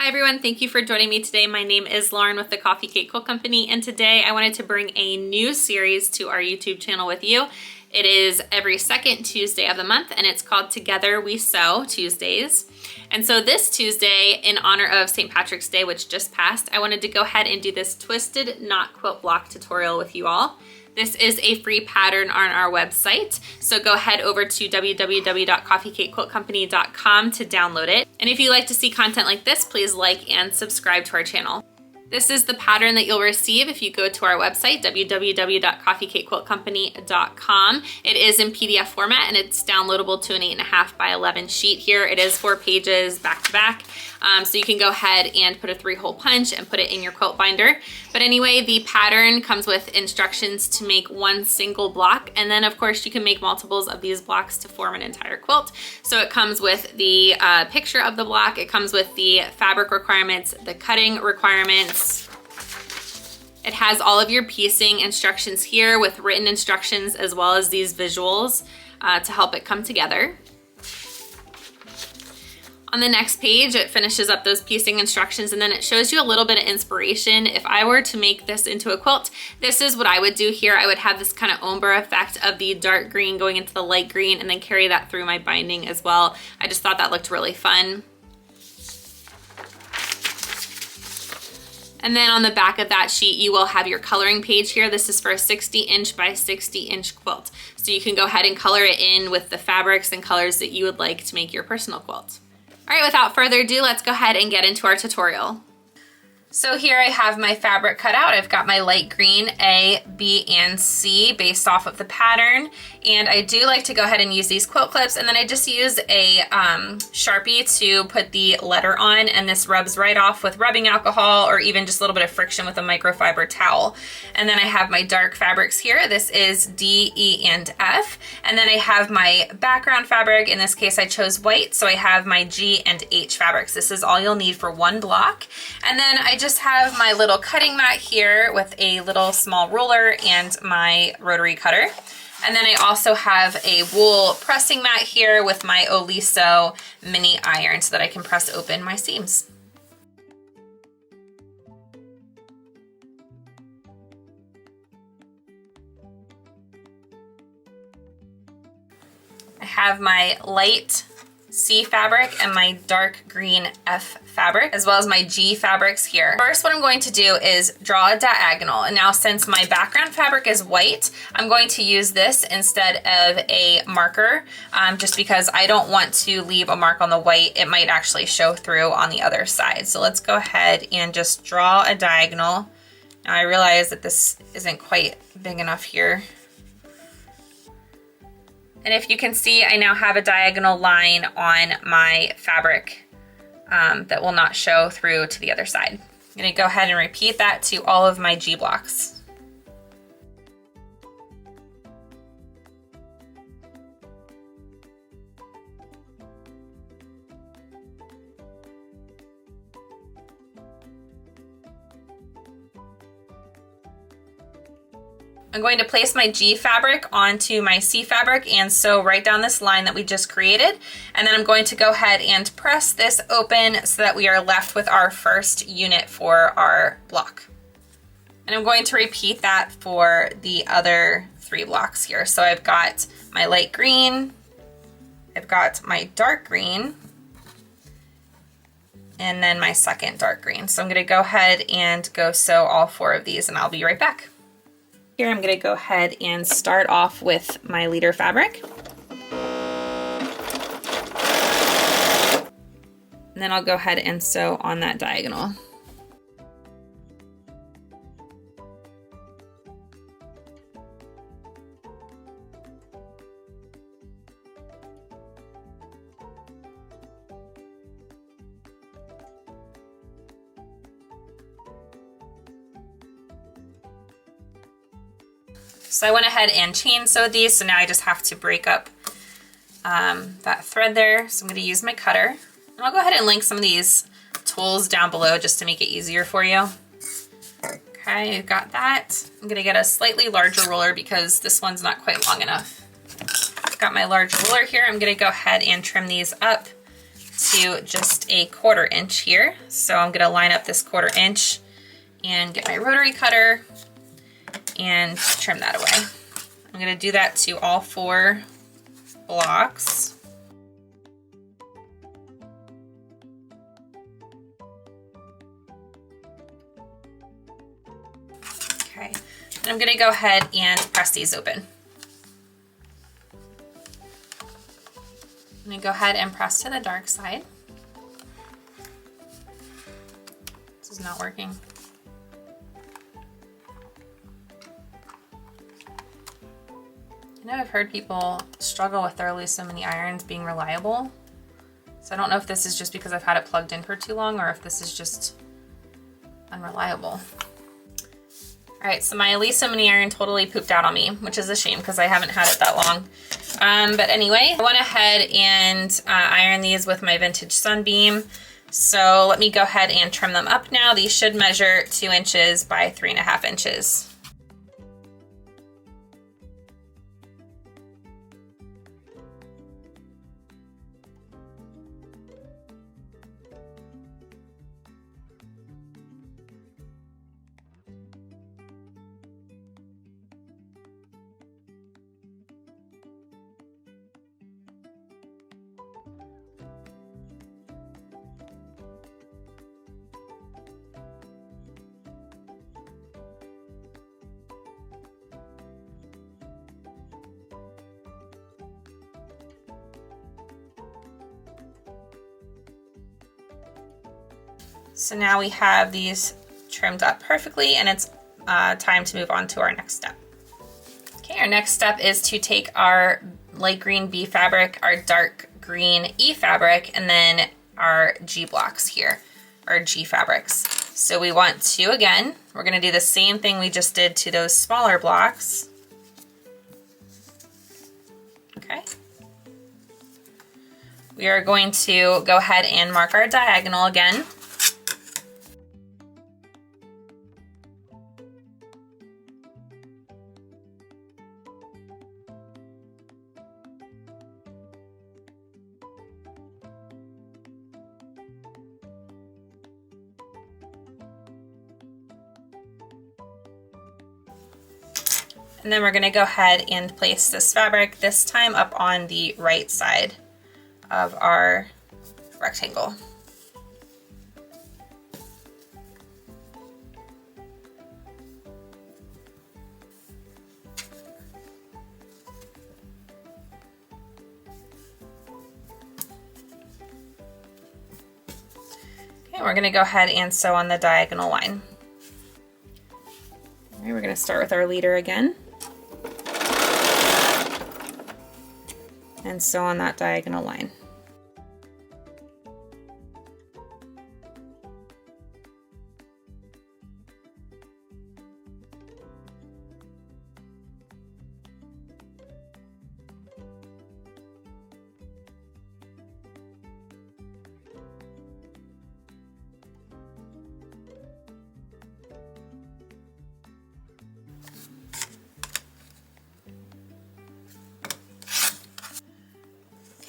Hi everyone, thank you for joining me today. My name is Lauren with the Coffee Cake Quilt Company, and today I wanted to bring a new series to our YouTube channel with you. It is every second Tuesday of the month, and it's called Together We Sew Tuesdays. And so this Tuesday, in honor of St. Patrick's Day, which just passed, I wanted to go ahead and do this twisted knot quilt block tutorial with you all. This is a free pattern on our website, so go head over to www.coffeecakequiltcompany.com to download it. And if you like to see content like this, please like and subscribe to our channel. This is the pattern that you'll receive if you go to our website, www.coffeecakequiltcompany.com. It is in PDF format and it's downloadable to an 8.5 by 11 sheet here. It is 4 pages back to back. So you can go ahead and put a 3-hole punch and put it in your quilt binder. But anyway, the pattern comes with instructions to make one single block. And then of course you can make multiples of these blocks to form an entire quilt. So it comes with the picture of the block. It comes with the fabric requirements, the cutting requirements. It has all of your piecing instructions here with written instructions as well as these visuals to help it come together. On the next page, it finishes up those piecing instructions and then it shows you a little bit of inspiration. If I were to make this into a quilt, this is what I would do here. I would have this kind of ombre effect of the dark green going into the light green and then carry that through my binding as well. I just thought that looked really fun. And then on the back of that sheet, you will have your coloring page here. This is for a 60-inch by 60-inch quilt. So you can go ahead and color it in with the fabrics and colors that you would like to make your personal quilt. All right, without further ado, let's go ahead and get into our tutorial. So here I have my fabric cut out. I've got my light green A, B, and C based off of the pattern. And I do like to go ahead and use these quilt clips, and then I just use a Sharpie to put the letter on, and this rubs right off with rubbing alcohol or even just a little bit of friction with a microfiber towel. And then I have my dark fabrics here. This is D, E, and F. And then I have my background fabric. In this case, I chose white, so I have my G and H fabrics. This is all you'll need for one block. And then I just have my little cutting mat here with a little small ruler and my rotary cutter. And then I also have a wool pressing mat here with my Oliso mini iron so that I can press open my seams. I have my light C fabric and my dark green F fabric, as well as my G fabrics here. First, what I'm going to do is draw a diagonal. And now since my background fabric is white, I'm going to use this instead of a marker, just because I don't want to leave a mark on the white. It might actually show through on the other side. So let's go ahead and just draw a diagonal. Now I realize that this isn't quite big enough here. And if you can see, I now have a diagonal line on my fabric that will not show through to the other side. I'm gonna go ahead and repeat that to all of my G blocks. I'm going to place my G fabric onto my C fabric and sew right down this line that we just created. And then I'm going to go ahead and press this open so that we are left with our first unit for our block. And I'm going to repeat that for the other 3 blocks here. So I've got my light green, I've got my dark green, and then my second dark green. So I'm gonna go ahead and go sew all 4 of these and I'll be right back. Here I'm gonna go ahead and start off with my leader fabric. And then I'll go ahead and sew on that diagonal. So I went ahead and chain sewed these, so now I just have to break up that thread there. So I'm going to use my cutter. And I'll go ahead and link some of these tools down below just to make it easier for you. Okay, I've got that. I'm going to get a slightly larger ruler because this one's not quite long enough. I've got my large ruler here. I'm going to go ahead and trim these up to just a 1/4 inch here. So I'm gonna line up this 1/4 inch and get my rotary cutter and trim that away. I'm gonna do that to all 4 blocks. Okay, and I'm gonna go ahead and press these open. I'm gonna go ahead and press to the dark side. This is not working. I know I've heard people struggle with their aluminum mini irons being reliable. So I don't know if this is just because I've had it plugged in for too long or if this is just unreliable. All right, so my aluminum mini iron totally pooped out on me, which is a shame because I haven't had it that long. But anyway, I went ahead and iron these with my vintage Sunbeam. So let me go ahead and trim them up now. These should measure 2 inches by 3.5 inches. So now we have these trimmed up perfectly, and it's time to move on to our next step. Okay, our next step is to take our light green B fabric, our dark green E fabric, and then our G blocks here, our G fabrics. So we want to, again, we're gonna do the same thing we just did to those smaller blocks. Okay. We are going to go ahead and mark our diagonal again. And then we're gonna go ahead and place this fabric, this time up on the right side of our rectangle. Okay, we're gonna go ahead and sew on the diagonal line. All right, we're gonna start with our leader again. And sew on that diagonal line.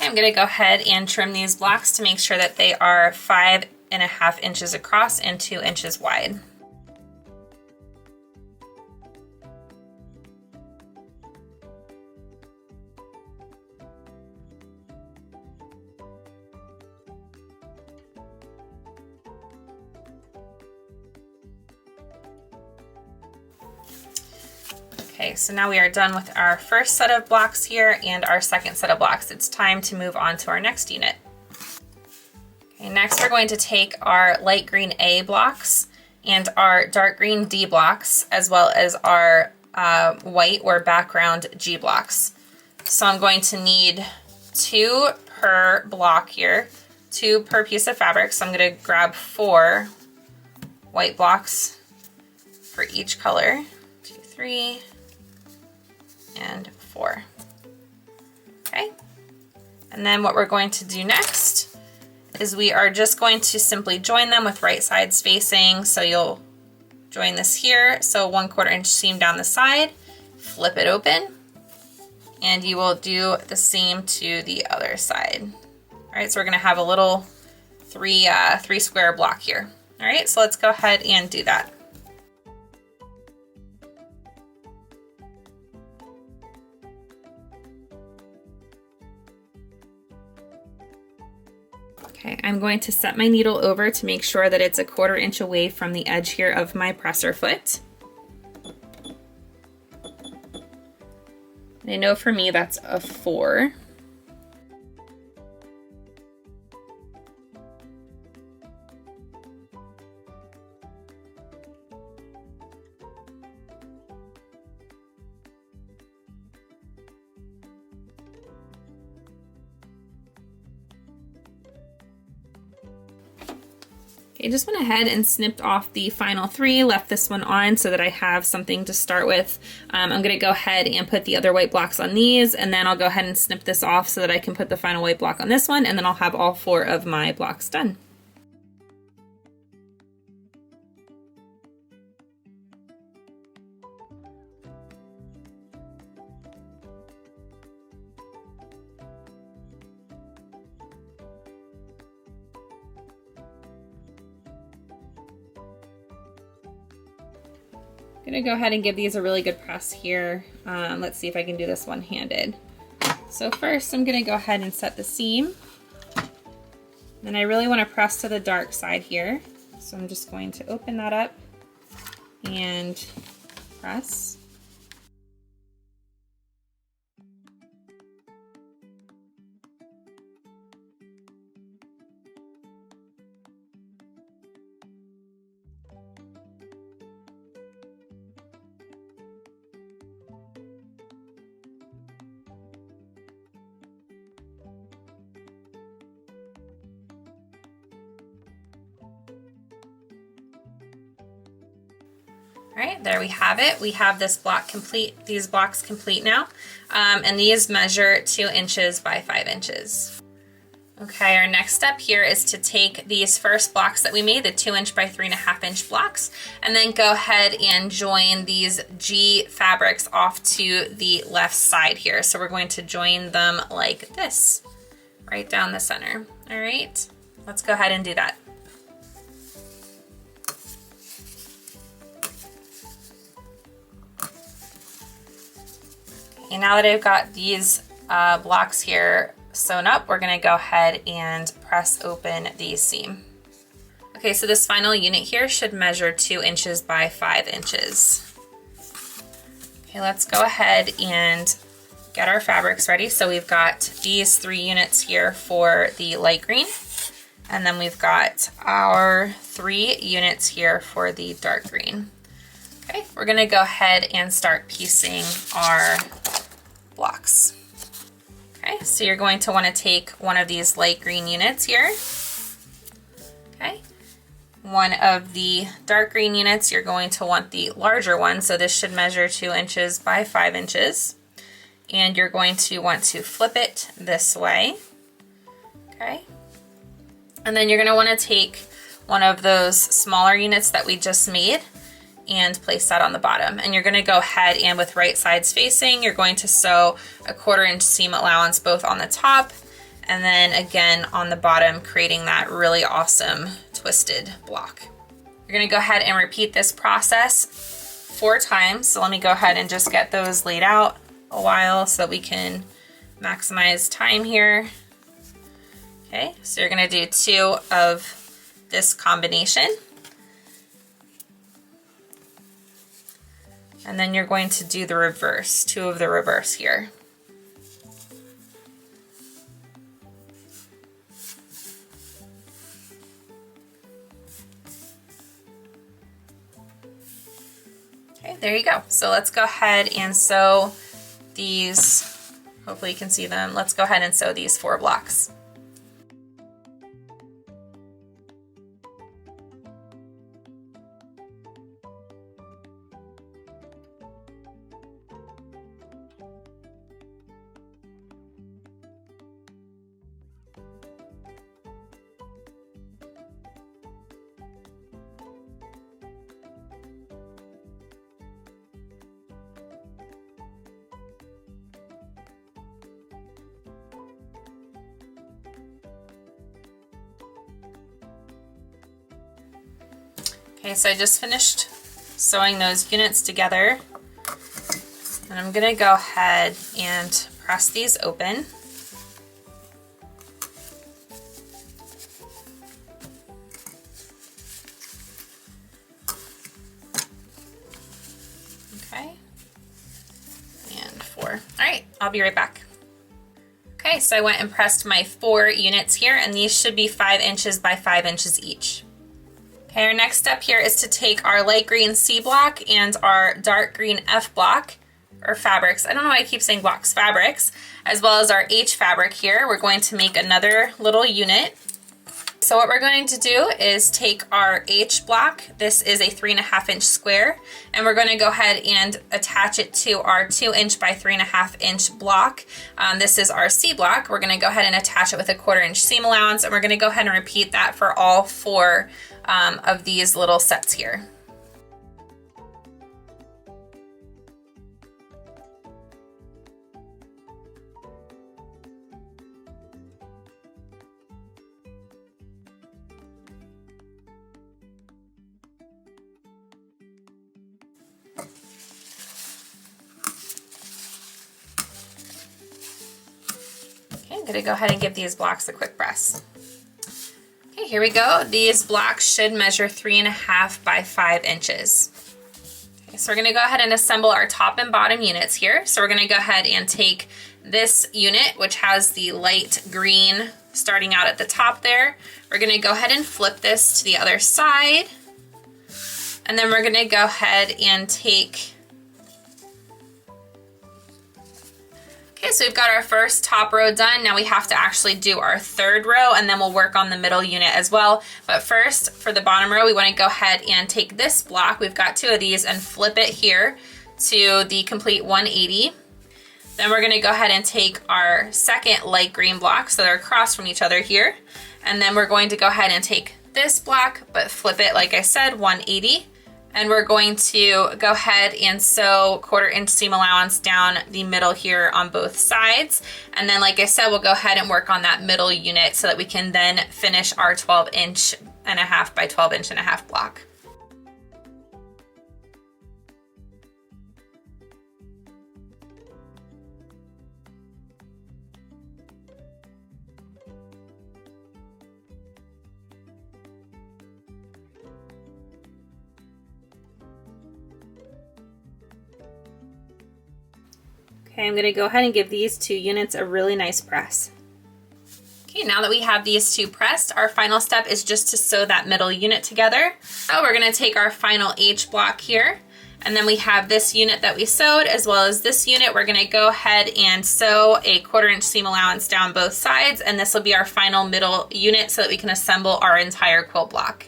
I'm going to go ahead and trim these blocks to make sure that they are 5.5 inches across and 2 inches wide. Okay, so now we are done with our first set of blocks here and our second set of blocks. It's time to move on to our next unit. Okay, next we're going to take our light green A blocks and our dark green D blocks, as well as our white or background G blocks. So I'm going to need 2 per block here, 2 per piece of fabric. So I'm going to grab 4 white blocks for each color. 2, 3, and 4. Okay, and then what we're going to do next is we are just going to simply join them with right side spacing. So you'll join this here, so 1/4 inch seam down the side, flip it open, and you will do the same to the other side, All right, so we're gonna have a little three square block here. All right, so let's go ahead and do that. Okay, I'm going to set my needle over to make sure that it's a 1/4 inch away from the edge here of my presser foot. And I know for me that's a 4. I just went ahead and snipped off the final 3, left this one on so that I have something to start with. I'm gonna go ahead and put the other white blocks on these, and then I'll go ahead and snip this off so that I can put the final white block on this one, and then I'll have all 4 of my blocks done. I'm gonna go ahead and give these a really good press here. Let's see if I can do this one-handed. So first I'm gonna go ahead and set the seam. Then I really wanna press to the dark side here. So I'm just going to open that up and press. All right, there we have it. We have this block complete, these blocks complete now. And these measure 2 inches by 5 inches. Okay, our next step here is to take these first blocks that we made, the 2 inch by 3.5 inch blocks, and then go ahead and join these G fabrics off to the left side here. So we're going to join them like this, right down the center. All right, let's go ahead and do that. Okay, now that I've got these blocks here sewn up, we're gonna go ahead and press open the seam. Okay, so this final unit here should measure 2 inches by 5 inches. Okay, let's go ahead and get our fabrics ready. So we've got these 3 units here for the light green, and then we've got our 3 units here for the dark green. Okay, we're gonna go ahead and start piecing our blocks. Okay, so you're going to want to take one of these light green units here. Okay, one of the dark green units, you're going to want the larger one, so this should measure 2 inches by 5 inches. And you're going to want to flip it this way. Okay, and then you're going to want to take one of those smaller units that we just made and place that on the bottom. And you're going to go ahead and with right sides facing, you're going to sew a 1/4 inch seam allowance both on the top and then again on the bottom, creating that really awesome twisted block. You're going to go ahead and repeat this process 4 times. So let me go ahead and just get those laid out a while so that we can maximize time here. Okay, so you're going to do 2 of this combination. And then you're going to do the reverse, 2 of the reverse here. Okay, there you go. So let's go ahead and sew these, hopefully you can see them. Let's go ahead and sew these 4 blocks. Okay, so I just finished sewing those units together, and I'm gonna go ahead and press these open. Okay, and 4. All right, I'll be right back. Okay, so I went and pressed my 4 units here, and these should be 5 inches by 5 inches each. Okay, our next step here is to take our light green C block and our dark green F block, or fabrics, I don't know why I keep saying blocks, fabrics, as well as our H fabric here. We're going to make another little unit. So what we're going to do is take our H block, this is a 3.5 inch square, and we're going to go ahead and attach it to our 2 inch by 3.5 inch block. This is our C block. We're going to go ahead and attach it with a 1/4 inch seam allowance, and we're going to go ahead and repeat that for all 4 of these little sets here. Okay, I'm going to go ahead and give these blocks a quick press. Okay, here we go. These blocks should measure 3.5 by 5 inches. Okay, so we're going to go ahead and assemble our top and bottom units here. So we're going to go ahead and take this unit, which has the light green starting out at the top there. We're going to go ahead and flip this to the other side. And then we're going to go ahead and take... Okay, so we've got our first top row done. Now we have to actually do our 3rd row, and then we'll work on the middle unit as well. But first, for the bottom row, we want to go ahead and take this block, we've got 2 of these, and flip it here to the complete 180. Then we're going to go ahead and take our second light green block, so they're across from each other here. And then we're going to go ahead and take this block, but flip it, like I said, 180. And we're going to go ahead and sew 1/4 inch seam allowance down the middle here on both sides. And then, like I said, we'll go ahead and work on that middle unit so that we can then finish our 12.5 inch by 12.5 inch block. Okay, I'm going to go ahead and give these 2 units a really nice press. Okay, now that we have these 2 pressed, our final step is just to sew that middle unit together. So we're going to take our final H block here, and then we have this unit that we sewed as well as this unit. We're going to go ahead and sew a 1/4 inch seam allowance down both sides, and this will be our final middle unit so that we can assemble our entire quilt block.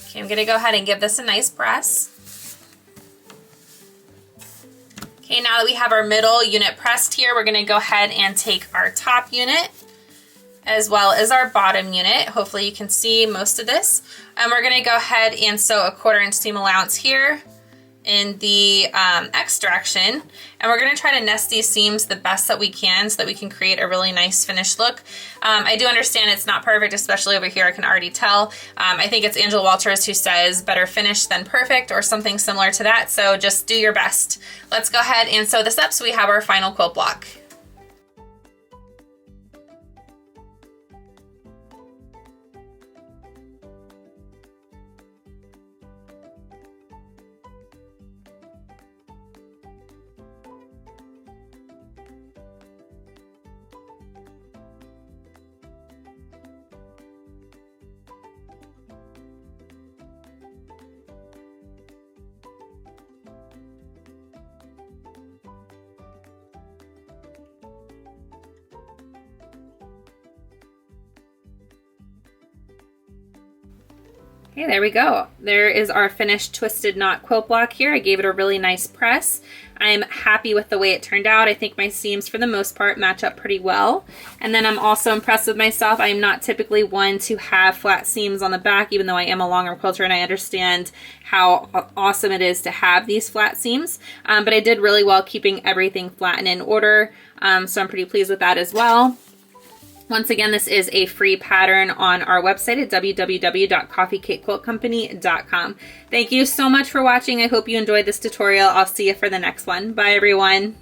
Okay, I'm going to go ahead and give this a nice press. Okay, now that we have our middle unit pressed here, we're going to go ahead and take our top unit as well as our bottom unit. Hopefully you can see most of this. And we're going to go ahead and sew a 1/4 inch seam allowance here in the X direction, and we're going to try to nest these seams the best that we can so that we can create a really nice finished look. I do understand it's not perfect, especially over here, I can already tell. I think it's Angela Walters who says better finished than perfect or something similar to that, so just do your best. Let's go ahead and sew this up so we have our final quilt block. Okay, there we go. There is our finished twisted knot quilt block here. I gave it a really nice press. I'm happy with the way it turned out. I think my seams for the most part match up pretty well. And then I'm also impressed with myself. I am not typically one to have flat seams on the back, even though I am a long arm quilter and I understand how awesome it is to have these flat seams. But I did really well keeping everything flat and in order. So I'm pretty pleased with that as well. Once again, this is a free pattern on our website at www.coffeecakequiltcompany.com. Thank you so much for watching. I hope you enjoyed this tutorial. I'll see you for the next one. Bye, everyone.